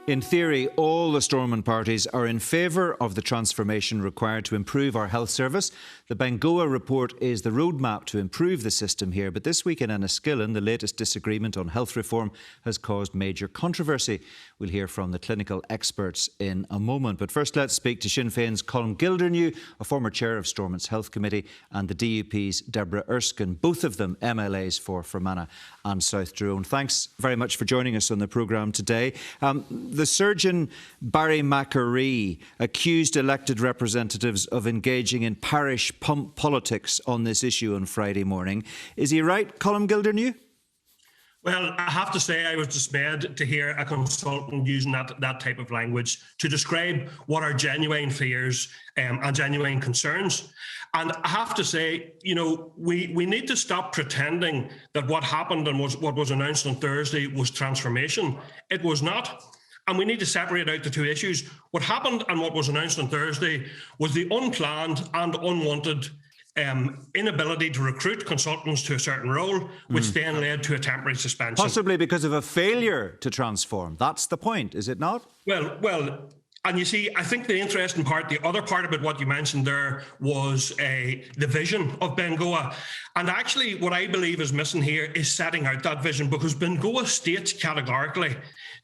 In theory, all the Stormont parties are in favour of the transformation required to improve our health service. The Bengoa report is the roadmap to improve the system here. But this week in Enniskillen, the latest disagreement on health reform has caused major controversy. We'll hear from the clinical experts in a moment. But first, let's speak to Sinn Féin's Colm Gildernew, a former chair of Stormont's Health Committee, and the DUP's Deborah Erskine, both of them MLAs for Fermanagh and South Tyrone. Thanks very much for joining us on the programme today. The surgeon Barry McAree accused elected representatives of engaging in parish pump politics on this issue on Friday morning. Is he right, Colm Gildernew? Well, I have to say I was dismayed to hear a consultant using that type of language to describe what are genuine fears and genuine concerns. And I have to say, you know, we need to stop pretending that what happened and what was announced on Thursday was transformation. It was not. And we need to separate out the two issues. What happened and what was announced on Thursday was the unplanned and unwanted inability to recruit consultants to a certain role, which then led to a temporary suspension. Possibly because of a failure to transform. That's the point, is it not? Well, and you see, I think the interesting part, the other part about what you mentioned there was the vision of Bengoa. And actually, what I believe is missing here is setting out that vision, because Bengoa states categorically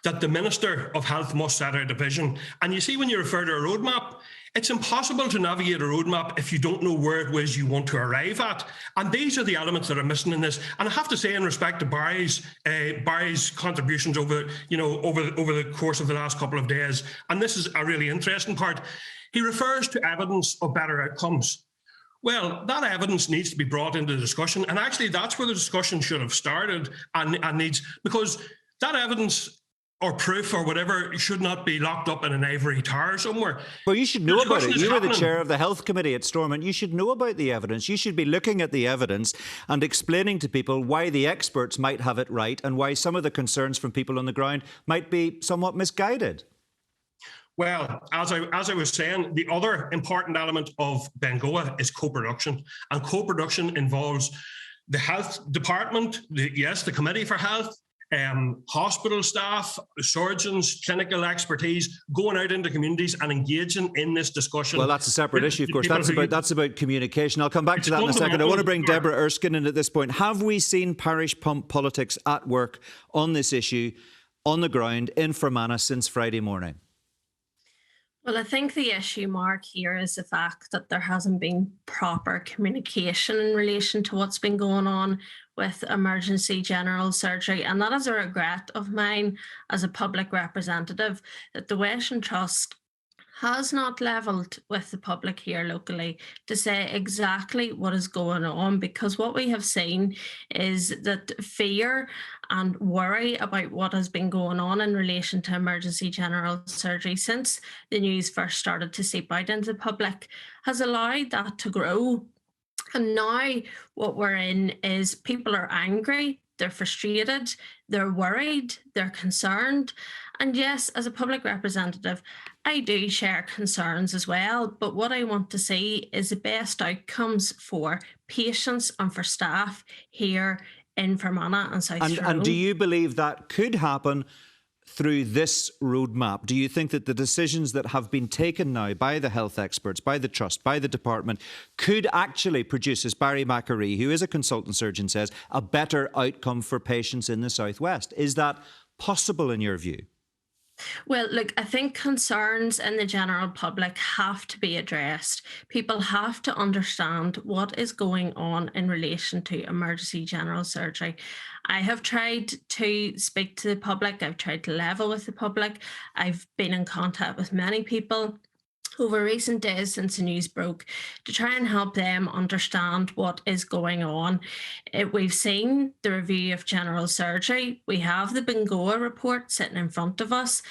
that the Minister of Health must set out a vision. And you see, when you refer to a roadmap, it's impossible to navigate a roadmap if you don't know where it was you want to arrive at. And these are the elements that are missing in this. And I have to say, in respect to Barry's contributions over the course of the last couple of days, and this is a really interesting part, he refers to evidence of better outcomes. Well, that evidence needs to be brought into the discussion. And actually, that's where the discussion should have started and needs, because that evidence or proof or whatever should not be locked up in an ivory tower somewhere. Well, you should know about it. You were the chair of the Health Committee at Stormont. You should know about the evidence. You should be looking at the evidence and explaining to people why the experts might have it right and why some of the concerns from people on the ground might be somewhat misguided. Well, as I was saying, the other important element of Bengoa is co-production. And co-production involves the health department, the Committee for Health, hospital staff, surgeons, clinical expertise, going out into communities and engaging in this discussion. Well, that's a separate issue, of course. That's about communication. I'll come back to that in a second. I want to bring Deborah Erskine in at this point. Have we seen parish pump politics at work on this issue, on the ground, in Fermanagh since Friday morning? Well, I think the issue, Mark, here is the fact that there hasn't been proper communication in relation to what's been going on with emergency general surgery. And that is a regret of mine as a public representative, that the Western Trust has not levelled with the public here locally to say exactly what is going on, because what we have seen is that fear and worry about what has been going on in relation to emergency general surgery since the news first started to seep out into the public has allowed that to grow. And now what we're in is people are angry, they're frustrated, they're worried, they're concerned. And yes, as a public representative, I do share concerns as well. But what I want to see is the best outcomes for patients and for staff here in Fermanagh and South Tyrone. And do you believe that could happen through this roadmap? Do you think that the decisions that have been taken now by the health experts, by the Trust, by the department, could actually produce, as Barry McAree, who is a consultant surgeon, says, a better outcome for patients in the South West? Is that possible in your view? Well, look, I think concerns in the general public have to be addressed. People have to understand what is going on in relation to emergency general surgery. I have tried to speak to the public. I've tried to level with the public. I've been in contact with many people over recent days since the news broke to try and help them understand what is going on. We've seen the review of general surgery. We have the Bengoa report sitting in front of us.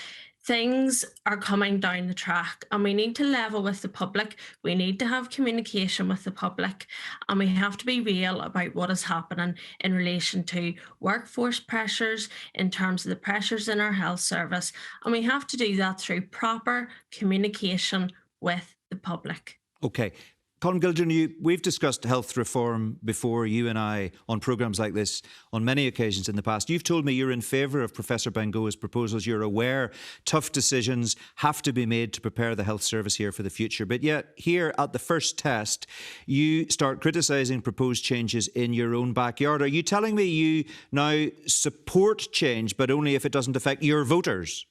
Things are coming down the track and we need to level with the public. We need to have communication with the public and we have to be real about what is happening in relation to workforce pressures, in terms of the pressures in our health service. And we have to do that through proper communication with the public. OK. Colm Gildernew, we've discussed health reform before, you and I, on programmes like this on many occasions in the past. You've told me you're in favour of Professor Bengoa's proposals. You're aware tough decisions have to be made to prepare the health service here for the future. But yet, here at the first test, you start criticising proposed changes in your own backyard. Are you telling me you now support change, but only if it doesn't affect your voters?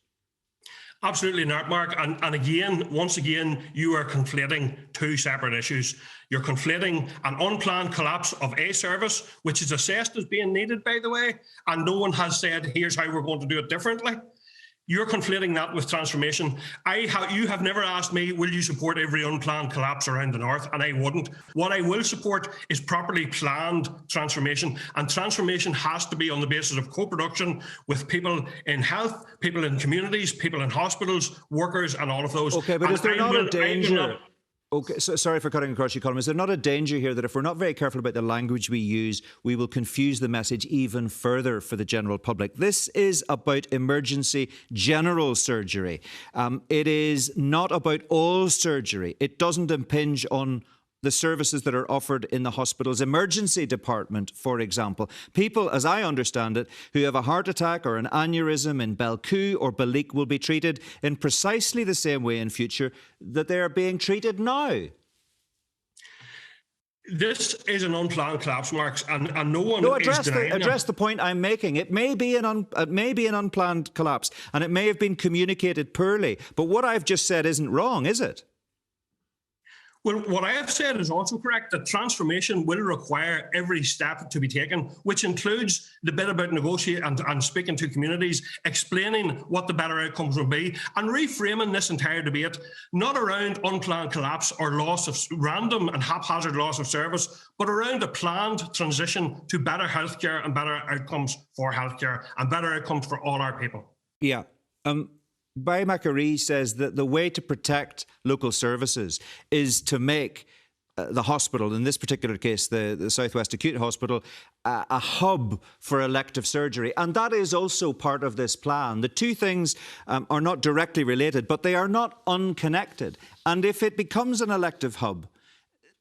Absolutely not, Mark. And again, once again, you are conflating two separate issues. You're conflating an unplanned collapse of a service, which is assessed as being needed, by the way, and no one has said, here's how we're going to do it differently. You're conflating that with transformation. You have never asked me, will you support every unplanned collapse around the north? And I wouldn't. What I will support is properly planned transformation. And transformation has to be on the basis of co-production with people in health, people in communities, people in hospitals, workers, and all of those. Okay, but is there not a danger? Okay, so sorry for cutting across you, Colm. Is there not a danger here that if we're not very careful about the language we use, we will confuse the message even further for the general public? This is about emergency general surgery. It is not about all surgery. It doesn't impinge on the services that are offered in the hospital's emergency department, for example. People, as I understand it, who have a heart attack or an aneurysm in Belcoo or Balik will be treated in precisely the same way in future that they are being treated now. This is an unplanned collapse, Marks, and no one is denying address the point I'm making. It may be an unplanned collapse, and it may have been communicated poorly. But what I've just said isn't wrong, is it? Well, what I have said is also correct, that transformation will require every step to be taken, which includes the bit about negotiating and speaking to communities, explaining what the better outcomes will be, and reframing this entire debate, not around unplanned collapse or random and haphazard loss of service, but around a planned transition to better healthcare and better outcomes for healthcare and better outcomes for all our people. Yeah. Barry McAree says that the way to protect local services is to make the hospital, in this particular case, the South West Acute Hospital, a hub for elective surgery. And that is also part of this plan. The two things are not directly related, but they are not unconnected. And if it becomes an elective hub,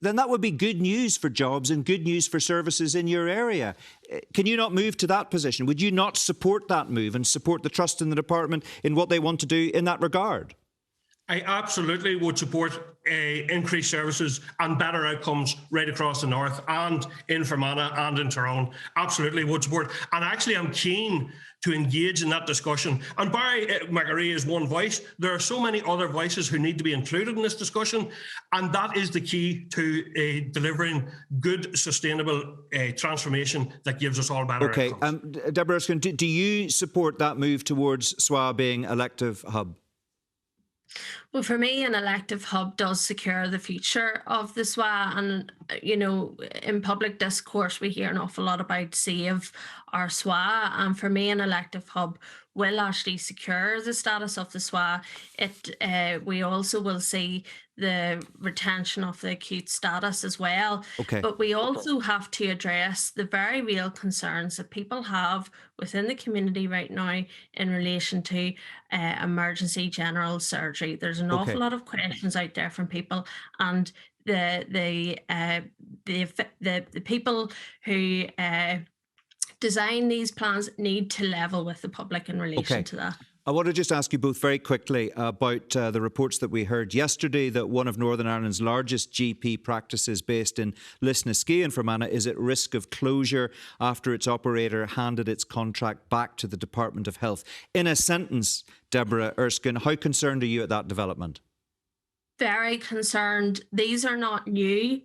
then that would be good news for jobs and good news for services in your area. Can you not move to that position? Would you not support that move and support the trust in the department in what they want to do in that regard? I absolutely would support increased services and better outcomes right across the north and in Fermanagh and in Tyrone. Absolutely would support. And actually, I'm keen to engage in that discussion. And Barry McAree is one voice. There are so many other voices who need to be included in this discussion. And that is the key to delivering good, sustainable transformation that gives us all better outcomes. Deborah, Erskine, do you support that move towards SWA being elective hub? Well, for me, an elective hub does secure the future of the SWA. And, you know, in public discourse, we hear an awful lot about save our SWA. And for me, an elective hub will actually secure the status of the SWA. We also will see the retention of the acute status as well. Okay. But we also have to address the very real concerns that people have within the community right now in relation to emergency general surgery. There's an awful lot of questions out there from people, and the people who design these plans need to level with the public in relation to that. I want to just ask you both very quickly about the reports that we heard yesterday that one of Northern Ireland's largest GP practices based in Lisnaskea in Fermanagh is at risk of closure after its operator handed its contract back to the Department of Health. In a sentence, Deborah, Erskine, how concerned are you at that development? Very concerned. These are not new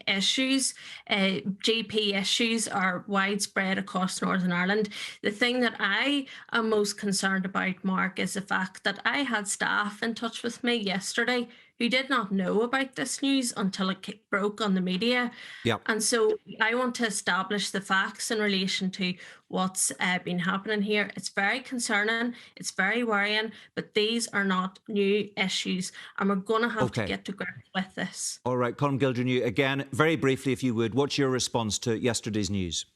issues. GP issues are widespread across Northern Ireland. The thing that I am most concerned about, Mark, is the fact that I had staff in touch with me yesterday who did not know about this news until it broke on the media. Yep. And so I want to establish the facts in relation to what's been happening here. It's very concerning, it's very worrying, but these are not new issues, and we're going to have to get to grips with this. All right, Colm Gildernew, again, very briefly, if you would, what's your response to yesterday's news?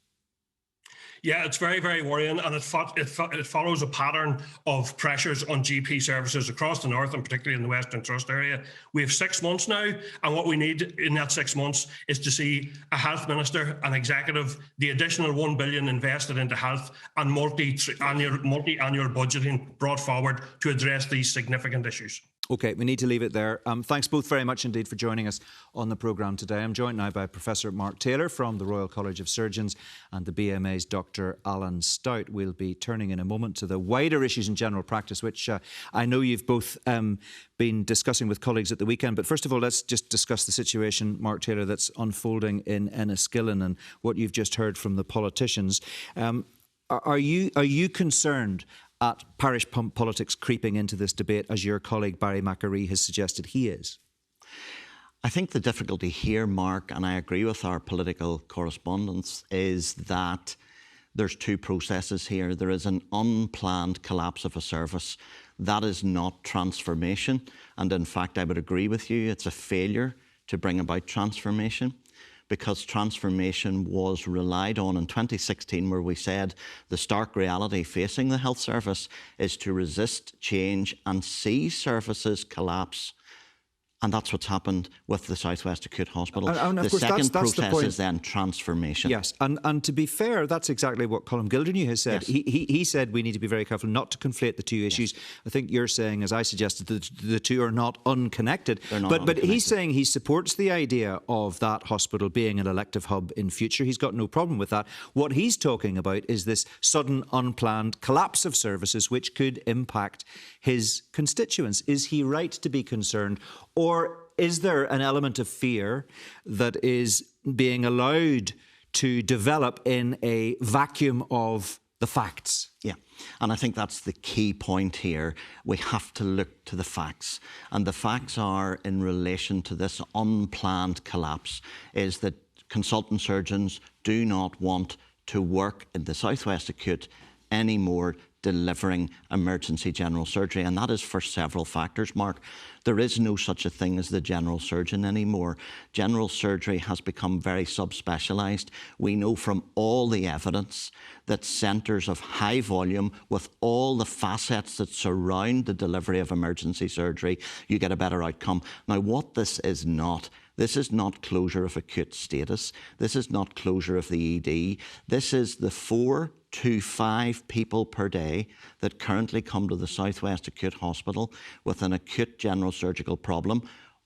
Yeah, it's very, very worrying, and it follows a pattern of pressures on GP services across the north, and particularly in the Western Trust area. We have 6 months now, and what we need in that 6 months is to see a health minister, an executive, the additional $1 billion invested into health, and multi-annual budgeting brought forward to address these significant issues. OK, we need to leave it there. Thanks both very much indeed for joining us on the programme today. I'm joined now by Professor Mark Taylor from the Royal College of Surgeons and the BMA's Dr Alan Stout. We'll be turning in a moment to the wider issues in general practice, which I know you've both been discussing with colleagues at the weekend. But first of all, let's just discuss the situation, Mark Taylor, that's unfolding in Enniskillen and what you've just heard from the politicians. Are you concerned at parish politics creeping into this debate, as your colleague Barry McAree has suggested he is? I think the difficulty here, Mark, and I agree with our political correspondents, is that there's two processes here. There is an unplanned collapse of a service. That is not transformation. And in fact, I would agree with you, it's a failure to bring about transformation, because transformation was relied on in 2016, where we said the stark reality facing the health service is to resist change and see services collapse. And that's what's happened with the South West Acute Hospital. And the second process is then transformation. Yes, and to be fair, that's exactly what Colm Gildernew has said. Yes. He said we need to be very careful not to conflate the two issues. Yes. I think you're saying, as I suggested, that the two are not unconnected. They're not but he's saying he supports the idea of that hospital being an elective hub in future. He's got no problem with that. What he's talking about is this sudden, unplanned collapse of services which could impact his constituents. Is he right to be concerned? Or is there an element of fear that is being allowed to develop in a vacuum of the facts? Yeah, and I think that's the key point here. We have to look to the facts. And the facts are, in relation to this unplanned collapse, is that consultant surgeons do not want to work in the South West Acute anymore, delivering emergency general surgery. And that is for several factors, Mark. There is no such a thing as the general surgeon anymore. General surgery has become very subspecialised. We know from all the evidence that centres of high volume, with all the facets that surround the delivery of emergency surgery, you get a better outcome. Now, what this is not closure of acute status. This is not closure of the ED. This is the 4 to 5 people per day that currently come to the South West Acute Hospital with an acute general surgical problem.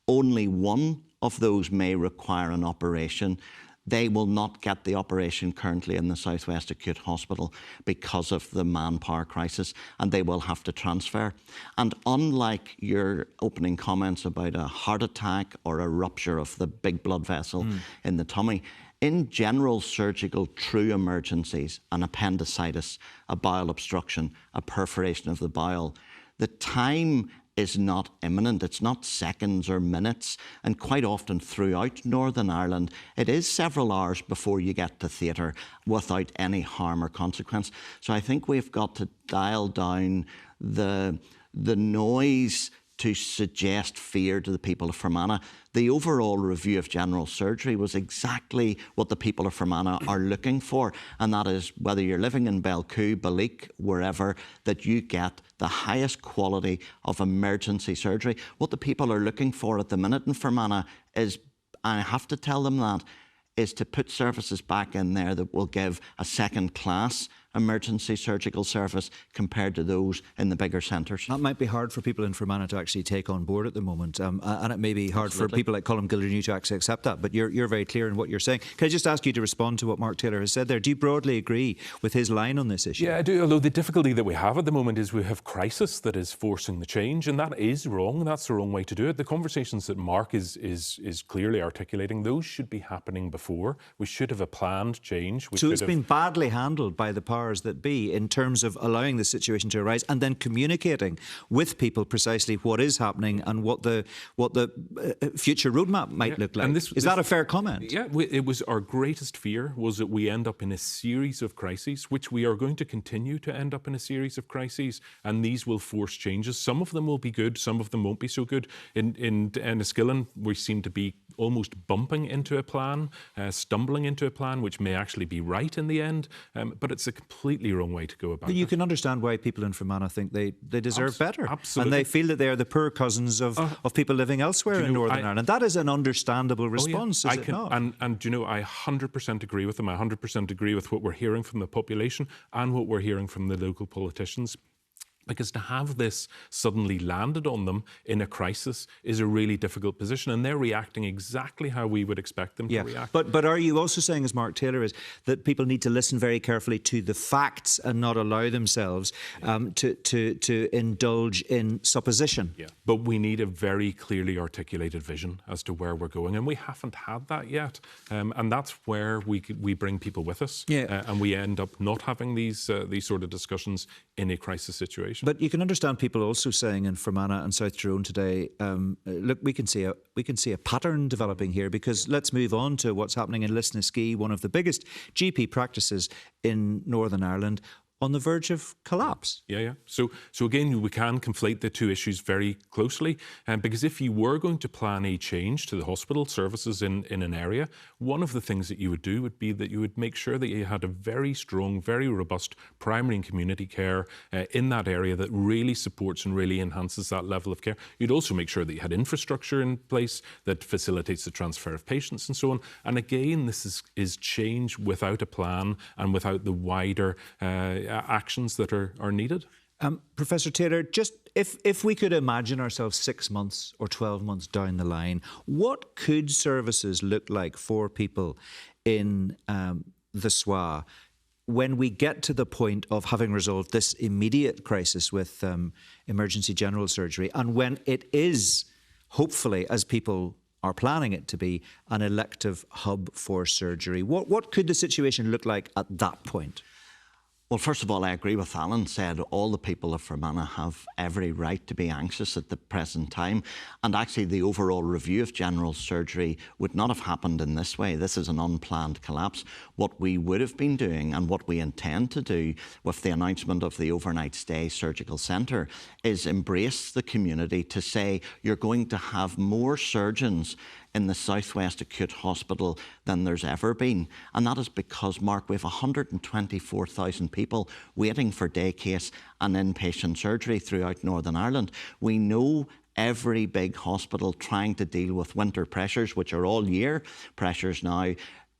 Only one of those may require an operation. They will not get the operation currently in the South West Acute Hospital because of the manpower crisis, and they will have to transfer. And unlike your opening comments about a heart attack or a rupture of the big blood vessel in the tummy, in general surgical true emergencies, an appendicitis, a bowel obstruction, a perforation of the bowel, the time is not imminent. It's not seconds or minutes. And quite often throughout Northern Ireland, it is several hours before you get to theatre without any harm or consequence. So I think we've got to dial down the noise to suggest fear to the people of Fermanagh. The overall review of general surgery was exactly what the people of Fermanagh are looking for, and that is, whether you're living in Belcoo, Balleek, wherever, that you get the highest quality of emergency surgery. What the people are looking for at the minute in Fermanagh is, and I have to tell them that, is to put services back in there that will give a second-class emergency surgical service compared to those in the bigger centres. That might be hard for people in Fermanagh to actually take on board at the moment, and it may be hard for people like Colm Gildernew to actually accept that, but you're very clear in what you're saying. Can I just ask you to respond to what Mark Taylor has said there? Do you broadly agree with his line on this issue? Yeah, I do, although the difficulty that we have at the moment is we have crisis that is forcing the change, and that is wrong, and that's the wrong way to do it. The conversations that Mark is clearly articulating, those should be happening before. We should have a planned change. So it's been badly handled by the powers powers that be in terms of allowing the situation to arise and then communicating with people precisely what is happening and what the future roadmap might look like. Is that a fair comment? Yeah, it was our greatest fear was that we end up in a series of crises, which we are going to continue to end up in a series of crises, and these will force changes. Some of them will be good, some of them won't be so good. In Enniskillen, we seem to be almost bumping into a plan, stumbling into a plan, which may actually be right in the end, but it's a completely wrong way to go about it. You can understand why people in Fermanagh think they deserve better. Absolutely. And they feel that they are the poor cousins of people living elsewhere in Northern Ireland. That is an understandable response, is it not? And you know, I 100% agree with them. I 100% agree with what we're hearing from the population and what we're hearing from the local politicians. Because to have this suddenly landed on them in a crisis is a really difficult position, and they're reacting exactly how we would expect them to react. But are you also saying, as Mark Taylor is, that people need to listen very carefully to the facts and not allow themselves to indulge in supposition? Yeah, but we need a very clearly articulated vision as to where we're going, and we haven't had that yet. And that's where we bring people with us, and we end up not having these sort of discussions in a crisis situation. But you can understand people also saying in Fermanagh and South Tyrone today, look, we can see a pattern developing here, because let's move on to what's happening in Lisnaskea, one of the biggest GP practices in Northern Ireland, on the verge of collapse. Yeah. So again, we can conflate the two issues very closely, because if you were going to plan a change to the hospital services in an area, one of the things that you would do would be that you would make sure that you had a very strong, very robust primary and community care in that area that really supports and really enhances that level of care. You'd also make sure that you had infrastructure in place that facilitates the transfer of patients and so on. And again, this is change without a plan and without the wider actions that are needed. Professor Taylor, just if we could imagine ourselves 6 months or 12 months down the line, what could services look like for people in the SWA when we get to the point of having resolved this immediate crisis with emergency general surgery, and when it is, hopefully, as people are planning it to be, an elective hub for surgery? What could the situation look like at that point? Well, first of all, I agree with Alan said. All the people of Fermanagh have every right to be anxious at the present time. And actually, the overall review of general surgery would not have happened in this way. This is an unplanned collapse. What we would have been doing, and what we intend to do with the announcement of the overnight stay surgical centre, is embrace the community to say you're going to have more surgeons in the Southwest Acute Hospital than there's ever been. And that is because, Mark, we have 124,000 people waiting for day case and inpatient surgery throughout Northern Ireland. We know every big hospital trying to deal with winter pressures, which are all year pressures now.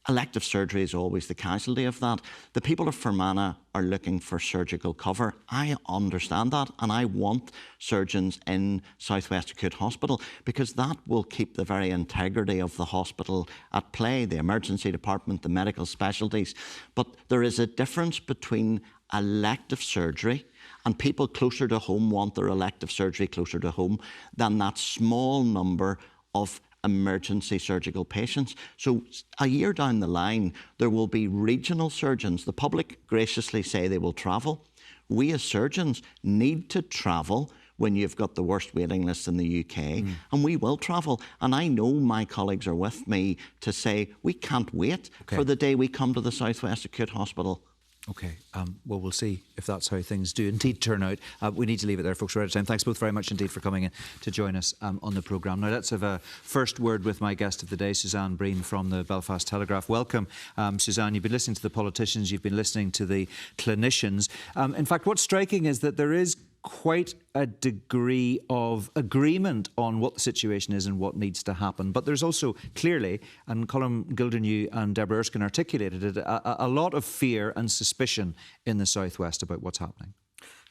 Elective surgery is always the casualty of that. The people of Fermanagh are looking for surgical cover. I understand that, and I want surgeons in Southwest Acute Hospital, because that will keep the very integrity of the hospital at play, the emergency department, the medical specialties. But there is a difference between elective surgery, and people closer to home want their elective surgery closer to home, than that small number of emergency surgical patients. So a year down the line, there will be regional surgeons. The public graciously say they will travel. We as surgeons need to travel when you've got the worst waiting list in the UK, and we will travel. And I know my colleagues are with me to say we can't wait for the day we come to the Southwest Acute Hospital. OK, well, we'll see if that's how things do indeed turn out. We need to leave it there, folks. We're out of time. Thanks both very much indeed for coming in to join us on the programme. Now, let's have a first word with my guest of the day, Suzanne Breen from the Belfast Telegraph. Welcome, Suzanne. You've been listening to the politicians, you've been listening to the clinicians. In fact, what's striking is that there is quite a degree of agreement on what the situation is and what needs to happen. But there's also clearly, and Colm, Gildernew and Deborah Erskine articulated it, a lot of fear and suspicion in the Southwest about what's happening.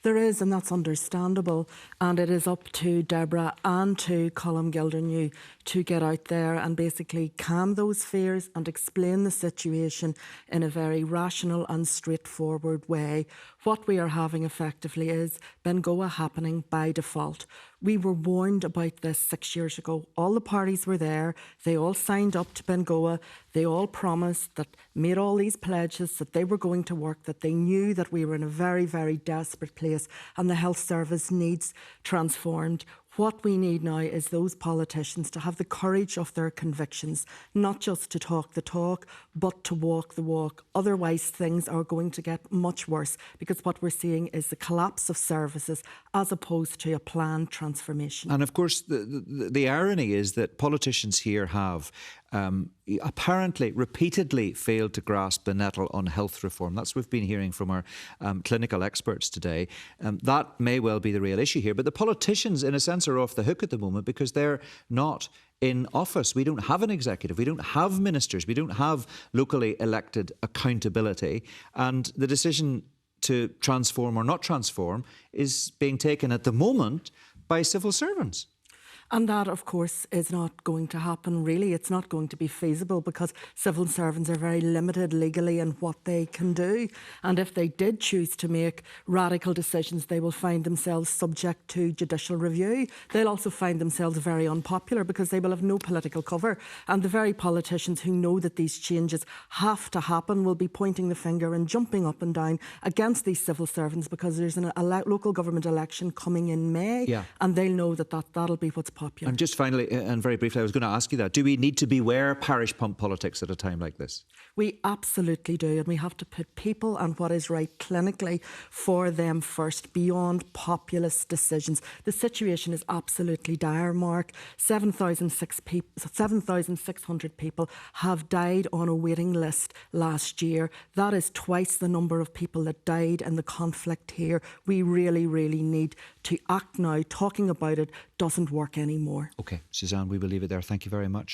There is, and that's understandable. And it is up to Deborah and to Colm Gildernew to get out there and basically calm those fears and explain the situation in a very rational and straightforward way. What we are having effectively is Bengoa happening by default. We were warned about this 6 years ago. All the parties were there. They all signed up to Bengoa. They all promised that, made all these pledges that they were going to work, that they knew that we were in a very, very desperate place and the health service needs transformed. What we need now is those politicians to have the courage of their convictions, not just to talk the talk, but to walk the walk. Otherwise, things are going to get much worse, because what we're seeing is the collapse of services as opposed to a planned transformation. And of course, the irony is that politicians here have apparently repeatedly failed to grasp the nettle on health reform. That's what we've been hearing from our clinical experts today. That may well be the real issue here. But the politicians, in a sense, are off the hook at the moment because they're not in office. We don't have an executive. We don't have ministers. We don't have locally elected accountability. And the decision to transform or not transform is being taken at the moment by civil servants. And that, of course, is not going to happen, really. It's not going to be feasible because civil servants are very limited legally in what they can do. And if they did choose to make radical decisions, they will find themselves subject to judicial review. They'll also find themselves very unpopular because they will have no political cover. And the very politicians who know that these changes have to happen will be pointing the finger and jumping up and down against these civil servants because there's a local government election coming in May. Yeah. And they'll know that that'll be what's popular. And just finally, and very briefly, I was going to ask you that. Do we need to beware parish pump politics at a time like this? We absolutely do. And we have to put people and what is right clinically for them first, beyond populist decisions. The situation is absolutely dire, Mark. 7,600 people have died on a waiting list last year. That is twice the number of people that died in the conflict here. We really, really need to act now. Talking about it doesn't work anymore. OK, Suzanne, we will leave it there. Thank you very much.